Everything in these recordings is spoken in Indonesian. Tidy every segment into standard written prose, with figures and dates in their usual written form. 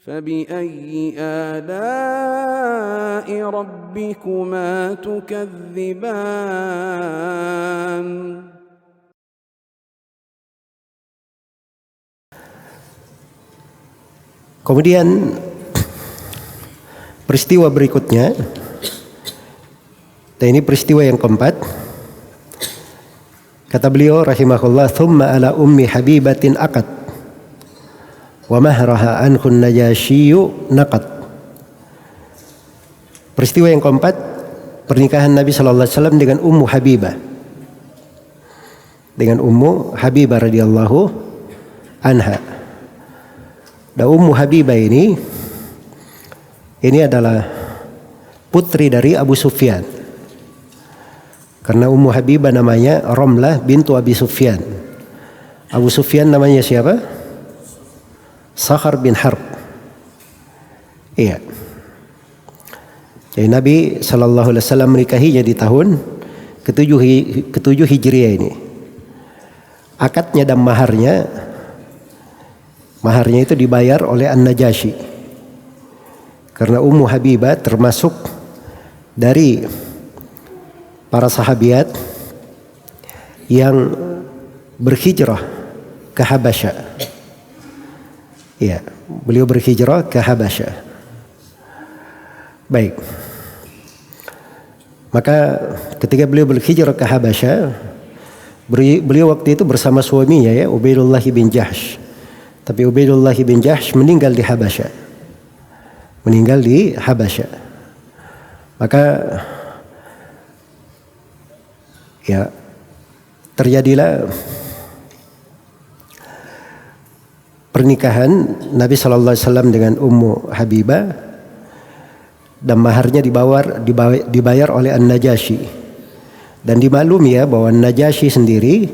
فبأي آلاء ربكما تكذبان. Kemudian peristiwa berikutnya, dan ini peristiwa yang keempat, kata beliau rahimahullah, thumma ala ummi habibatin aqad wa mahraha anhu najasyiyu naqad. Peristiwa yang keempat, pernikahan Nabi sallallahu alaihi wasallam dengan Ummu Habibah. Dengan Ummu Habibah radhiyallahu anha. Dan Ummu Habibah ini adalah putri dari Abu Sufyan. Karena Ummu Habibah namanya Ramlah bintu Abi Sufyan. Abu Sufyan namanya siapa? Sakhar bin Harb. Iya. Jadi Nabi sallallahu alaihi wasallam menikahinya di tahun ke-7 Hijriah ini. Akadnya dan maharnya itu dibayar oleh An-Najasyi. Karena Ummu Habibah termasuk dari para sahabiat yang berhijrah ke Habasyah. Ya, beliau berhijrah ke Habasyah. Baik. Maka ketika beliau berhijrah ke Habasyah, beliau waktu itu bersama suaminya ya, Ubaidullah bin Jahsh. Tapi Ubaidullah bin Jahsh meninggal di Habasyah. Maka ya terjadilah pernikahan Nabi sallallahu alaihi wasallam dengan Ummu Habibah, dan maharnya dibayar oleh An-Najasyi. Dan dimaklumi ya bahwa An-Najasyi sendiri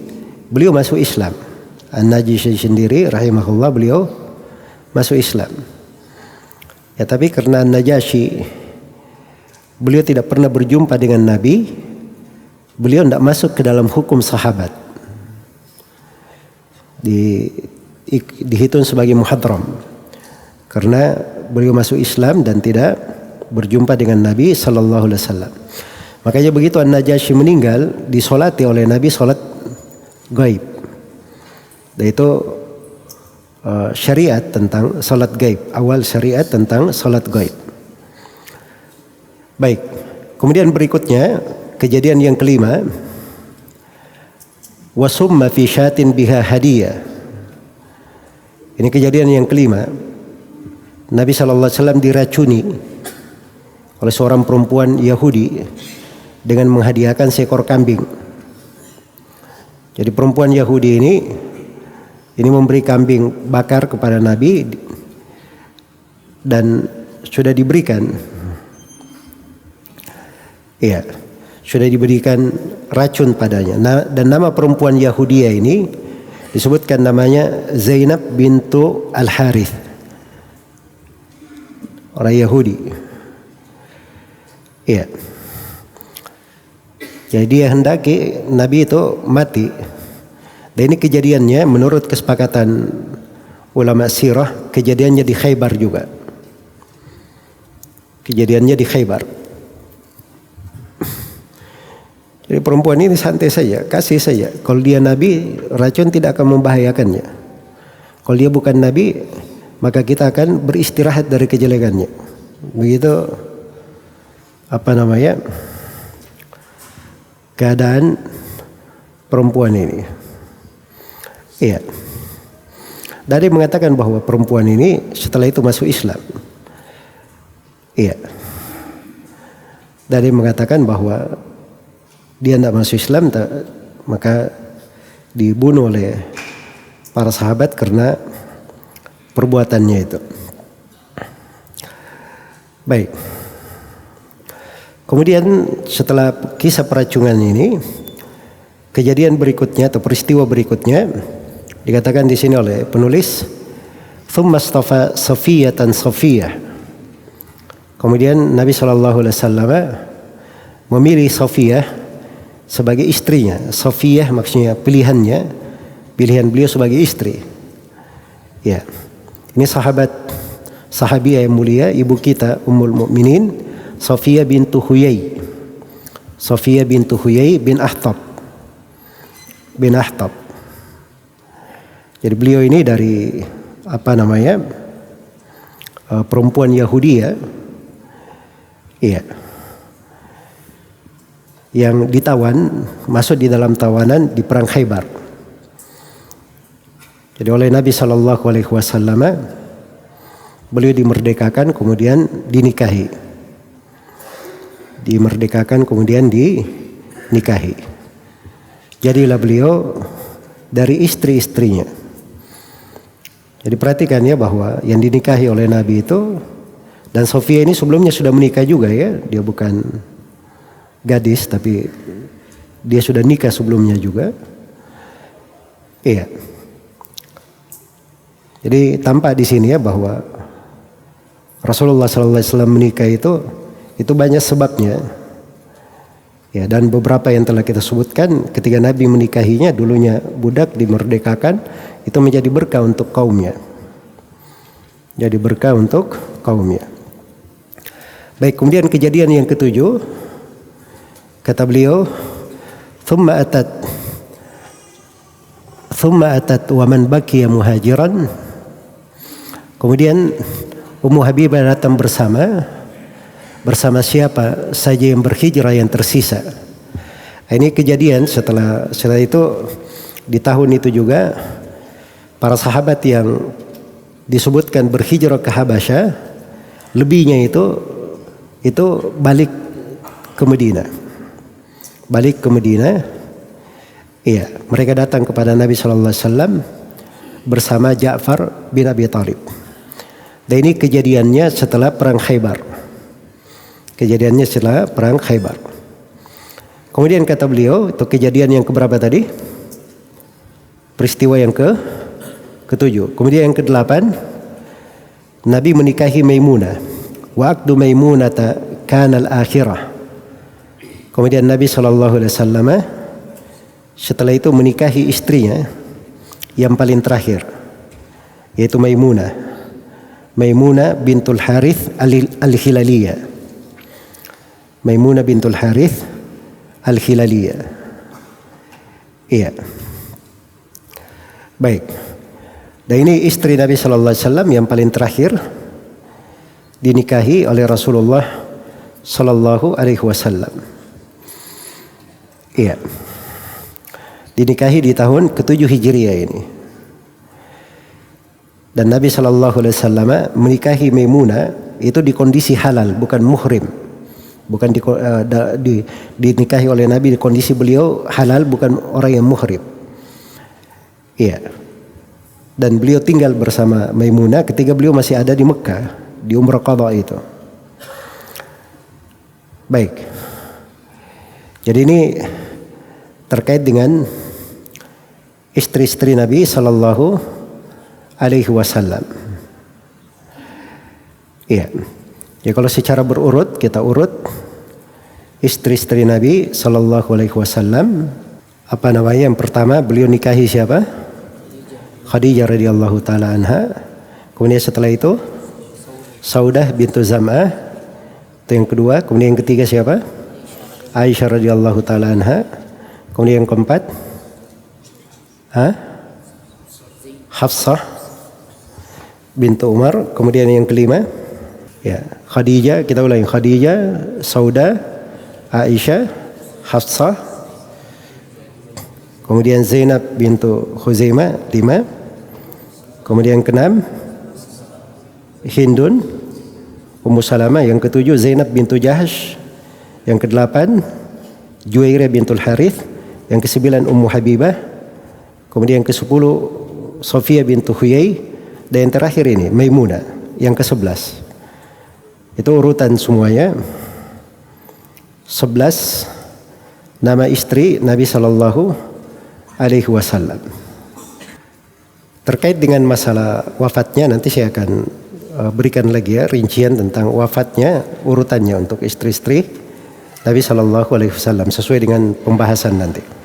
beliau masuk Islam. An-Najasyi sendiri rahimahullah beliau masuk Islam. Ya tapi karena An-Najasyi beliau tidak pernah berjumpa dengan Nabi, beliau tidak masuk ke dalam hukum sahabat. Dihitung sebagai muhadram. Karena beliau masuk Islam dan tidak berjumpa dengan Nabi sallallahu alaihi wasallam. Makanya begitu An-Najasyi meninggal, disolati oleh Nabi solat gaib. Dan itu syariat tentang salat gaib, awal syariat tentang salat gaib. Baik, kemudian berikutnya kejadian yang kelima, wasumma fi syatin biha hadiyah. Ini kejadian yang kelima, Nabi sallallahu alaihi wasallam diracuni oleh seorang perempuan Yahudi dengan menghadiahkan seekor kambing. Jadi perempuan Yahudi ini memberi kambing bakar kepada Nabi dan sudah diberikan, ya, sudah diberikan racun padanya. Dan nama perempuan Yahudi ini disebutkan namanya Zainab bintu Al-Harith, orang Yahudi. Ya. Jadi dia hendaki Nabi itu mati. Dan ini kejadiannya menurut kesepakatan ulama sirah, kejadiannya di Khaybar juga. Kejadiannya di Khaybar. Jadi perempuan ini santai saja, kasih saja. Kalau dia Nabi, racun tidak akan membahayakannya. Kalau dia bukan Nabi, maka kita akan beristirahat dari kejelekannya. Begitu keadaan perempuan ini. Iya. Dari mengatakan bahwa perempuan ini setelah itu masuk Islam. Iya. Dari mengatakan bahwa dia tidak masuk Islam, maka dibunuh oleh para sahabat karena perbuatannya itu. Baik. Kemudian setelah kisah peracungan ini, kejadian berikutnya atau peristiwa berikutnya dikatakan di sini oleh penulis, "Tsumma istafa Safiyatan Safiyah." Kemudian Nabi sallallahu alaihi wasallam memilih Safiyah sebagai istrinya. Safiyah maksudnya pilihan beliau sebagai istri. Ya. Ini sahabat sahabiah yang mulia, ibu kita Ummul Mukminin Safiyah bintu Huyai. Safiyah bintu Huyai bin Akhtab. Jadi beliau ini dari perempuan Yahudi ya. Iya. Yang ditawan, masuk di dalam tawanan di perang Khaybar. Jadi oleh Nabi SAW beliau dimerdekakan kemudian dinikahi. Jadilah beliau dari istri-istrinya. Jadi perhatikan ya bahwa yang dinikahi oleh Nabi itu, dan Sofia ini sebelumnya sudah menikah juga ya. Dia bukan gadis tapi dia sudah nikah sebelumnya juga. Iya. Jadi tampak di sini ya bahwa Rasulullah SAW menikah itu banyak sebabnya. Ya, dan beberapa yang telah kita sebutkan ketika Nabi menikahinya, dulunya budak dimerdekakan, itu menjadi berkah untuk kaumnya. Baik, kemudian kejadian yang ketujuh, kata beliau, thumma atat wa man baqiya muhajiran. Kemudian Ummu Habibah datang bersama siapa saja yang berhijrah yang tersisa. Ini kejadian setelah itu di tahun itu juga para sahabat yang disebutkan berhijrah ke Habasyah, lebihnya itu balik ke Madinah. Iya, mereka datang kepada Nabi SAW bersama Ja'far bin Abi Thalib. Dan ini kejadiannya setelah perang Khaybar. Kemudian kata beliau, itu kejadian yang keberapa tadi? Peristiwa yang ketujuh. Kemudian yang kedelapan, Nabi menikahi Maimunah. Wa aqdu Maimunata kana al-akhirah. Kemudian Nabi SAW setelah itu menikahi istrinya yang paling terakhir, yaitu Maimunah bintul Harith al-Hilaliyah. Maimunah bintul Harith al-Hilaliyah. Iya. Baik. Dan ini istri Nabi SAW yang paling terakhir dinikahi oleh Rasulullah SAW. Iya. Dinikahi di tahun ke-7 Hijriah ini. Dan Nabi SAW menikahi Maimunah itu di kondisi halal, bukan muhrim. Bukan dinikahi oleh Nabi di kondisi beliau halal, bukan orang yang muhrim. Iya. Dan beliau tinggal bersama Maimunah ketika beliau masih ada di Mekah, di Umrah Qadha itu. Baik. Jadi ini terkait dengan istri-istri Nabi SAW. Iya. Ya, kalau secara berurut kita urut istri-istri Nabi SAW. Yang pertama beliau nikahi siapa? Khadijah radhiyallahu taala anha. Kemudian setelah itu Saudah bintu Zam'ah. Itu yang kedua. Kemudian yang ketiga siapa? Aisyah radhiyallahu taala anha. Kemudian yang keempat Hafsah bintu Umar. Kemudian yang kelima ya Khadijah, kita ulangi, Khadijah, Saudah, Aisyah, Hafsah. Kemudian Zainab bintu Khuzaimah 5. Kemudian yang keenam Hindun Ummu Salamah. Yang ketujuh Zainab bintu Jahsh. Yang kedelapan Juwairah bintul Harith. Yang kesembilan Ummu Habibah. Kemudian yang ke-10 Safiyah bintu Huyai. Dan yang terakhir ini Maimunah yang ke-11. Itu urutan semuanya. 11 nama istri Nabi SAW. Terkait dengan masalah wafatnya, nanti saya akan berikan lagi ya rincian tentang wafatnya, urutannya untuk istri-istri Nabi SAW sesuai dengan pembahasan nanti.